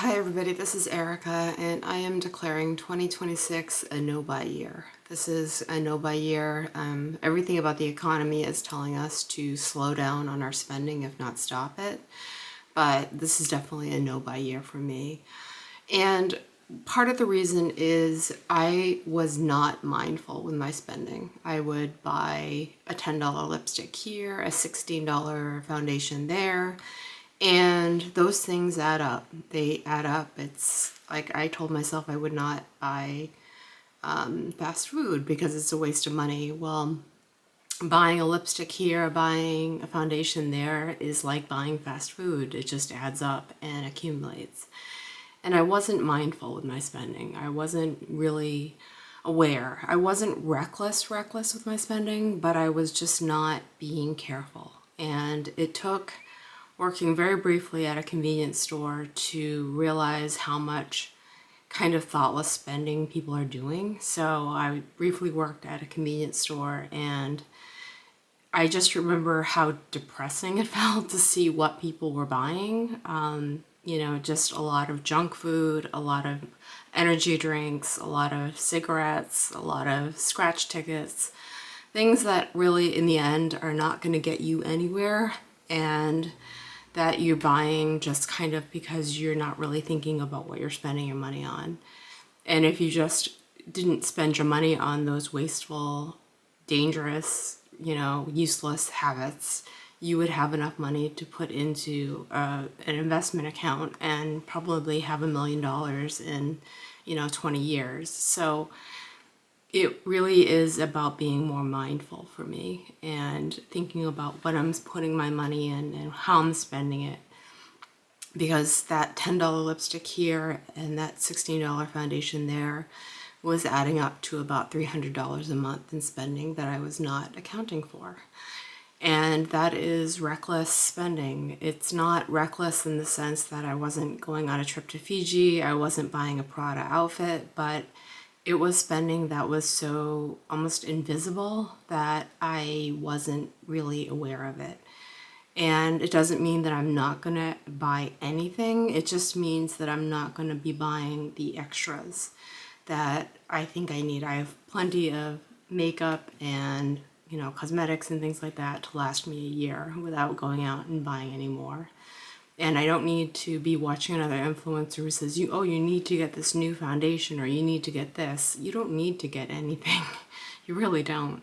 Hi everybody, this is Erica and I am declaring 2026 a no-buy year. This is a no-buy year. Everything about the economy is telling us to slow down on our spending, if not stop it. But this is definitely a no-buy year for me. And part of the reason is I was not mindful with my spending. I would buy a $10 lipstick here, a $16 foundation there, and those things add up. They add up. It's like I told myself I would not buy fast food because it's a waste of money. Well, buying a lipstick here, buying a foundation there is like buying fast food. It just adds up and accumulates. And I wasn't mindful with my spending. I wasn't really aware. I wasn't reckless with my spending, but I was just not being careful. And it took working very briefly at a convenience store to realize how much kind of thoughtless spending people are doing. So I briefly worked at a convenience store and I just remember how depressing it felt to see what people were buying. Just a lot of junk food, a lot of energy drinks, a lot of cigarettes, a lot of scratch tickets, things that really in the end are not going to get you anywhere and that you're buying just kind of because you're not really thinking about what you're spending your money on. And if you just didn't spend your money on those wasteful, dangerous, useless habits, you would have enough money to put into an investment account and probably have $1 million in, 20 years. So it really is about being more mindful for me and thinking about what I'm putting my money in and how I'm spending it. Because that $10 lipstick here and that $16 foundation there was adding up to about $300 a month in spending that I was not accounting for. And that is reckless spending. It's not reckless in the sense that I wasn't going on a trip to Fiji, I wasn't buying a Prada outfit, but it was spending that was so almost invisible that I wasn't really aware of it. And it doesn't mean that I'm not going to buy anything. It just means that I'm not going to be buying the extras that I think I need. I have plenty of makeup and, cosmetics and things like that to last me a year without going out and buying any more. And I don't need to be watching another influencer who says, you need to get this new foundation or you need to get this. You don't need to get anything. You really don't.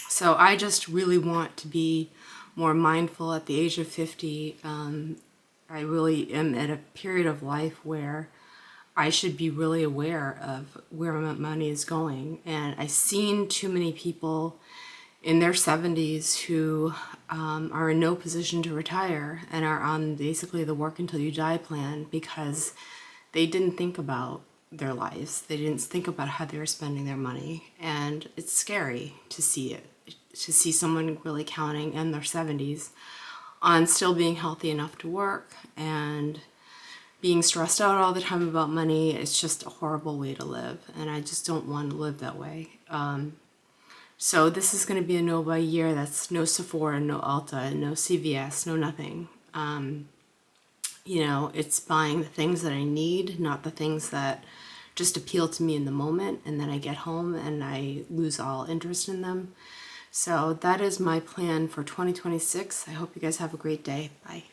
So I just really want to be more mindful at the age of 50. I really am at a period of life where I should be really aware of where my money is going. And I've seen too many people in their 70s who are in no position to retire and are on basically the work until you die plan because they didn't think about their lives. They didn't think about how they were spending their money. And it's scary to see it, to see someone really counting in their 70s on still being healthy enough to work and being stressed out all the time about money. It's just a horrible way to live. And I just don't want to live that way. So this is going to be a no-buy year. That's no Sephora, no Ulta, no CVS, no nothing. It's buying the things that I need, not the things that just appeal to me in the moment. And then I get home and I lose all interest in them. So that is my plan for 2026. I hope you guys have a great day. Bye.